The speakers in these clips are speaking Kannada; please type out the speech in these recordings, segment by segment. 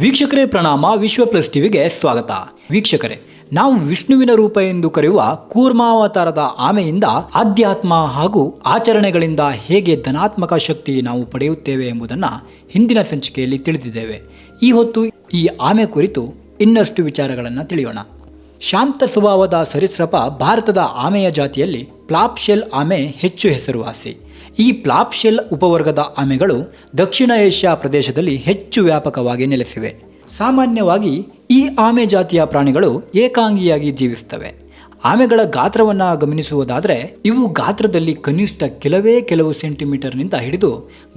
ವೀಕ್ಷಕರೇ ಪ್ರಣಾಮ. ವಿಶ್ವ ಪ್ಲಸ್ ಟಿವಿಗೆ ಸ್ವಾಗತ. ವೀಕ್ಷಕರೇ, ನಾವು ವಿಷ್ಣುವಿನ ರೂಪ ಎಂದು ಕರೆಯುವ ಕೂರ್ಮಾವತಾರದ ಆಮೆಯಿಂದ ಆಧ್ಯಾತ್ಮ ಹಾಗೂ ಆಚರಣೆಗಳಿಂದ ಹೇಗೆ ಧನಾತ್ಮಕ ಶಕ್ತಿ ನಾವು ಪಡೆಯುತ್ತೇವೆ ಎಂಬುದನ್ನು ಹಿಂದಿನ ಸಂಚಿಕೆಯಲ್ಲಿ ತಿಳಿದಿದ್ದೇವೆ. ಈ ಹೊತ್ತು ಈ ಆಮೆ ಕುರಿತು ಇನ್ನಷ್ಟು ವಿಚಾರಗಳನ್ನು ತಿಳಿಯೋಣ. ಶಾಂತ ಸ್ವಭಾವದ ಸರೀಸೃಪ ಭಾರತದ ಆಮೆಯ ಜಾತಿಯಲ್ಲಿ ಪ್ಲಾಪ್ ಶೆಲ್ ಆಮೆ ಹೆಚ್ಚು ಹೆಸರುವಾಸಿ. ಈ ಪ್ಲಾಪ್ ಶೆಲ್ ಉಪವರ್ಗದ ಆಮೆಗಳು ದಕ್ಷಿಣ ಏಷ್ಯಾ ಪ್ರದೇಶದಲ್ಲಿ ಹೆಚ್ಚು ವ್ಯಾಪಕವಾಗಿ ನೆಲೆಸಿವೆ. ಸಾಮಾನ್ಯವಾಗಿ ಈ ಆಮೆ ಜಾತಿಯ ಪ್ರಾಣಿಗಳು ಏಕಾಂಗಿಯಾಗಿ ಜೀವಿಸುತ್ತವೆ. ಆಮೆಗಳ ಗಾತ್ರವನ್ನು ಗಮನಿಸುವುದಾದರೆ ಇವು ಗಾತ್ರದಲ್ಲಿ ಕನಿಷ್ಠ ಕೆಲವು ಸೆಂಟಿಮೀಟರ್ನಿಂದ ಹಿಡಿದು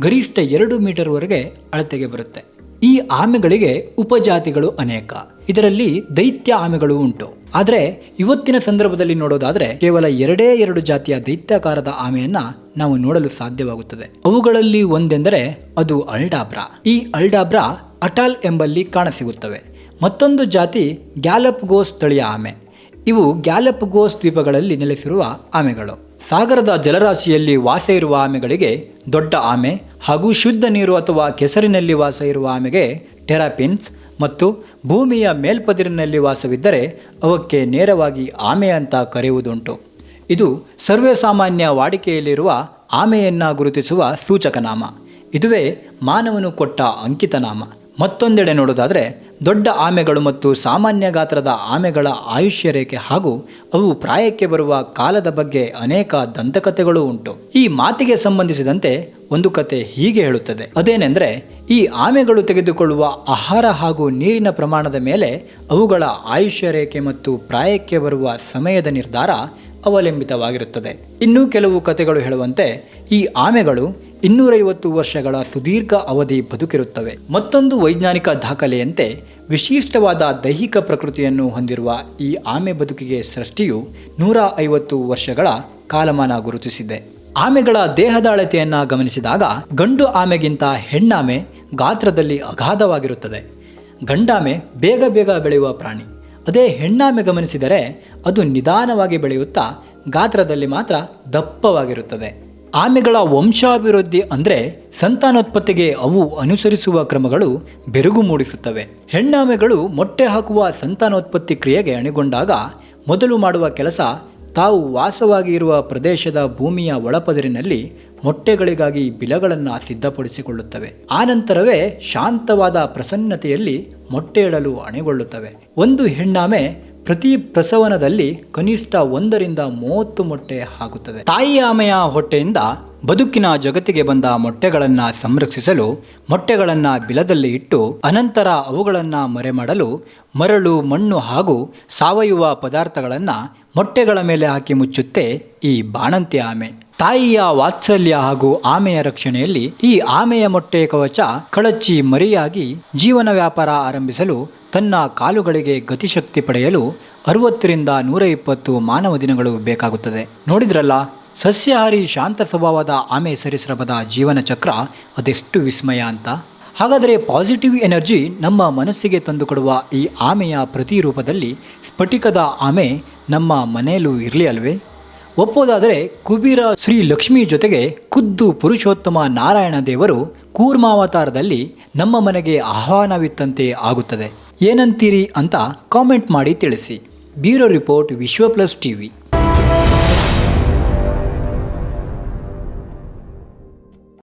ಗರಿಷ್ಠ 2 ಮೀಟರ್ವರೆಗೆ ಅಳತೆಗೆ ಬರುತ್ತೆ. ಈ ಆಮೆಗಳಿಗೆ ಉಪಜಾತಿಗಳು ಅನೇಕ. ಇದರಲ್ಲಿ ದೈತ್ಯ ಆಮೆಗಳು ಉಂಟು. ಆದರೆ ಇವತ್ತಿನ ಸಂದರ್ಭದಲ್ಲಿ ನೋಡೋದಾದ್ರೆ ಕೇವಲ 2 ಜಾತಿಯ ದೈತ್ಯಾಕಾರದ ಆಮೆಯನ್ನ ನಾವು ನೋಡಲು ಸಾಧ್ಯವಾಗುತ್ತದೆ. ಅವುಗಳಲ್ಲಿ ಒಂದೆಂದರೆ ಅದು ಅಲ್ಡಾಬ್ರಾ. ಈ ಅಲ್ಡಾಬ್ರಾ ಅಟಾಲ್ ಎಂಬಲ್ಲಿ ಕಾಣಸಿಗುತ್ತವೆ. ಮತ್ತೊಂದು ಜಾತಿ ಗ್ಯಾಲಪಗೋಸ್ ತಳಿಯ ಆಮೆ. ಇವು ಗ್ಯಾಲಪಗೋಸ್ ದ್ವೀಪಗಳಲ್ಲಿ ನೆಲೆಸಿರುವ ಆಮೆಗಳು. ಸಾಗರದ ಜಲರಾಶಿಯಲ್ಲಿ ವಾಸ ಇರುವ ಆಮೆಗಳಿಗೆ ದೊಡ್ಡ ಆಮೆ ಹಾಗೂ ಶುದ್ಧ ನೀರು ಅಥವಾ ಕೆಸರಿನಲ್ಲಿ ವಾಸ ಇರುವ ಆಮೆಗೆ ಟೆರಾಪಿನ್ಸ್ ಮತ್ತು ಭೂಮಿಯ ಮೇಲ್ಪದಿರಿನಲ್ಲಿ ವಾಸವಿದ್ದರೆ ಅವಕ್ಕೆ ನೇರವಾಗಿ ಆಮೆ ಅಂತ ಕರೆಯುವುದುಂಟು. ಇದು ಸರ್ವೇಸಾಮಾನ್ಯ ವಾಡಿಕೆಯಲ್ಲಿರುವ ಆಮೆಯನ್ನು ಗುರುತಿಸುವ ಸೂಚಕನಾಮ. ಇದುವೇ ಮಾನವನು ಕೊಟ್ಟ ಅಂಕಿತನಾಮ. ಮತ್ತೊಂದೆಡೆ ನೋಡೋದಾದರೆ ದೊಡ್ಡ ಆಮೆಗಳು ಮತ್ತು ಸಾಮಾನ್ಯ ಗಾತ್ರದ ಆಮೆಗಳ ಆಯುಷ್ಯ ರೇಖೆ ಹಾಗೂ ಅವು ಪ್ರಾಯಕ್ಕೆ ಬರುವ ಕಾಲದ ಬಗ್ಗೆ ಅನೇಕ ದಂತಕಥೆಗಳು ಉಂಟು. ಈ ಮಾತಿಗೆ ಸಂಬಂಧಿಸಿದಂತೆ ಒಂದು ಕತೆ ಹೀಗೆ ಹೇಳುತ್ತದೆ. ಅದೇನೆಂದರೆ, ಈ ಆಮೆಗಳು ತೆಗೆದುಕೊಳ್ಳುವ ಆಹಾರ ಹಾಗೂ ನೀರಿನ ಪ್ರಮಾಣದ ಮೇಲೆ ಅವುಗಳ ಆಯುಷ್ಯ ರೇಖೆ ಮತ್ತು ಪ್ರಾಯಕ್ಕೆ ಬರುವ ಸಮಯದ ನಿರ್ಧಾರ ಅವಲಂಬಿತವಾಗಿರುತ್ತದೆ. ಇನ್ನೂ ಕೆಲವು ಕಥೆಗಳು ಹೇಳುವಂತೆ ಈ ಆಮೆಗಳು 250 ವರ್ಷಗಳ ಸುದೀರ್ಘ ಅವಧಿ ಬದುಕಿರುತ್ತವೆ. ಮತ್ತೊಂದು ವೈಜ್ಞಾನಿಕ ದಾಖಲೆಯಂತೆ ವಿಶಿಷ್ಟವಾದ ದೈಹಿಕ ಪ್ರಕೃತಿಯನ್ನು ಹೊಂದಿರುವ ಈ ಆಮೆ ಬದುಕಿಗೆ ಸೃಷ್ಟಿಯು 150 ವರ್ಷಗಳ ಕಾಲಮಾನ ಗುರುತಿಸಿದೆ. ಆಮೆಗಳ ದೇಹದ ಅಳತೆಯನ್ನು ಗಮನಿಸಿದಾಗ ಗಂಡು ಆಮೆಗಿಂತ ಹೆಣ್ಣಾಮೆ ಗಾತ್ರದಲ್ಲಿ ಅಗಾಧವಾಗಿರುತ್ತದೆ. ಗಂಡಾಮೆ ಬೇಗ ಬೆಳೆಯುವ ಪ್ರಾಣಿ. ಅದೇ ಹೆಣ್ಣಾಮೆ ಗಮನಿಸಿದರೆ ಅದು ನಿಧಾನವಾಗಿ ಬೆಳೆಯುತ್ತಾ ಗಾತ್ರದಲ್ಲಿ ಮಾತ್ರ ದಪ್ಪವಾಗಿರುತ್ತದೆ. ಆಮೆಗಳ ವಂಶಾಭಿವೃದ್ಧಿ ಅಂದರೆ ಸಂತಾನೋತ್ಪತ್ತಿಗೆ ಅವು ಅನುಸರಿಸುವ ಕ್ರಮಗಳು ಬೆರುಗು ಮೂಡಿಸುತ್ತವೆ. ಹೆಣ್ಣಾಮೆಗಳು ಮೊಟ್ಟೆ ಹಾಕುವ ಸಂತಾನೋತ್ಪತ್ತಿ ಕ್ರಿಯೆಗೆ ಅಣಿಗೊಂಡಾಗ ಮೊದಲು ಮಾಡುವ ಕೆಲಸ ತಾವು ವಾಸವಾಗಿ ಇರುವ ಪ್ರದೇಶದ ಭೂಮಿಯ ಒಳಪದರಿನಲ್ಲಿ ಮೊಟ್ಟೆಗಳಿಗಾಗಿ ಬಿಲಗಳನ್ನು ಸಿದ್ಧಪಡಿಸಿಕೊಳ್ಳುತ್ತವೆ. ಆನಂತರವೇ ಶಾಂತವಾದ ಪ್ರಸನ್ನತೆಯಲ್ಲಿ ಮೊಟ್ಟೆ ಇಡಲು ಅಣಿಗೊಳ್ಳುತ್ತವೆ. ಒಂದು ಹೆಣ್ಣಾಮೆ ಪ್ರತಿ ಪ್ರಸವನದಲ್ಲಿ ಕನಿಷ್ಠ 1 ರಿಂದ 30 ಮೊಟ್ಟೆ ಹಾಕುತ್ತದೆ. ತಾಯಿ ಆಮೆಯ ಹೊಟ್ಟೆಯಿಂದ ಬದುಕಿನ ಜಗತ್ತಿಗೆ ಬಂದ ಮೊಟ್ಟೆಗಳನ್ನು ಸಂರಕ್ಷಿಸಲು ಮೊಟ್ಟೆಗಳನ್ನು ಬಿಲದಲ್ಲಿ ಇಟ್ಟು ಅನಂತರ ಅವುಗಳನ್ನು ಮರೆಮಾಡಲು ಮರಳು, ಮಣ್ಣು ಹಾಗೂ ಸಾವಯವ ಪದಾರ್ಥಗಳನ್ನು ಮೊಟ್ಟೆಗಳ ಮೇಲೆ ಹಾಕಿ ಮುಚ್ಚುತ್ತೆ ಈ ಬಾಣಂತಿ ಆಮೆ. ತಾಯಿಯ ವಾತ್ಸಲ್ಯ ಹಾಗೂ ಆಮೆಯ ರಕ್ಷಣೆಯಲ್ಲಿ ಈ ಆಮೆಯ ಮೊಟ್ಟೆ ಕವಚ ಕಳಚಿ ಮರಿಯಾಗಿ ಜೀವನ ವ್ಯಾಪಾರ ಆರಂಭಿಸಲು ತನ್ನ ಕಾಲುಗಳಿಗೆ ಗತಿಶಕ್ತಿ ಪಡೆಯಲು 60 ರಿಂದ 120 ಮಾನವ ದಿನಗಳು ಬೇಕಾಗುತ್ತದೆ. ನೋಡಿದ್ರಲ್ಲ, ಸಸ್ಯಾಹಾರಿ ಶಾಂತ ಸ್ವಭಾವದ ಆಮೆ ಸರೀಸೃಪದ ಜೀವನ ಚಕ್ರ ಅದೆಷ್ಟು ವಿಸ್ಮಯ ಅಂತ. ಹಾಗಾದರೆ ಪಾಸಿಟಿವ್ ಎನರ್ಜಿ ನಮ್ಮ ಮನಸ್ಸಿಗೆ ತಂದುಕೊಡುವ ಈ ಆಮೆಯ ಪ್ರತಿರೂಪದಲ್ಲಿ ಸ್ಫಟಿಕದ ಆಮೆ ನಮ್ಮ ಮನೆಯಲ್ಲೂ ಇರಲಿ ಅಲ್ವೇ? ಒಪ್ಪೋದಾದರೆ ಕುಬೇರ ಶ್ರೀ ಲಕ್ಷ್ಮಿ ಜೊತೆಗೆ ಖುದ್ದು ಪುರುಷೋತ್ತಮ ನಾರಾಯಣ ದೇವರು ಕೂರ್ಮಾವತಾರದಲ್ಲಿ ನಮ್ಮ ಮನೆಗೆ ಆಹ್ವಾನವಿತ್ತಂತೆ ಆಗುತ್ತದೆ. ಏನಂತೀರಿ ಅಂತ ಕಾಮೆಂಟ್ ಮಾಡಿ ತಿಳಿಸಿ. ಬ್ಯೂರೋ ರಿಪೋರ್ಟ್, ವಿಶ್ವ ಪ್ಲಸ್ ಟಿವಿ.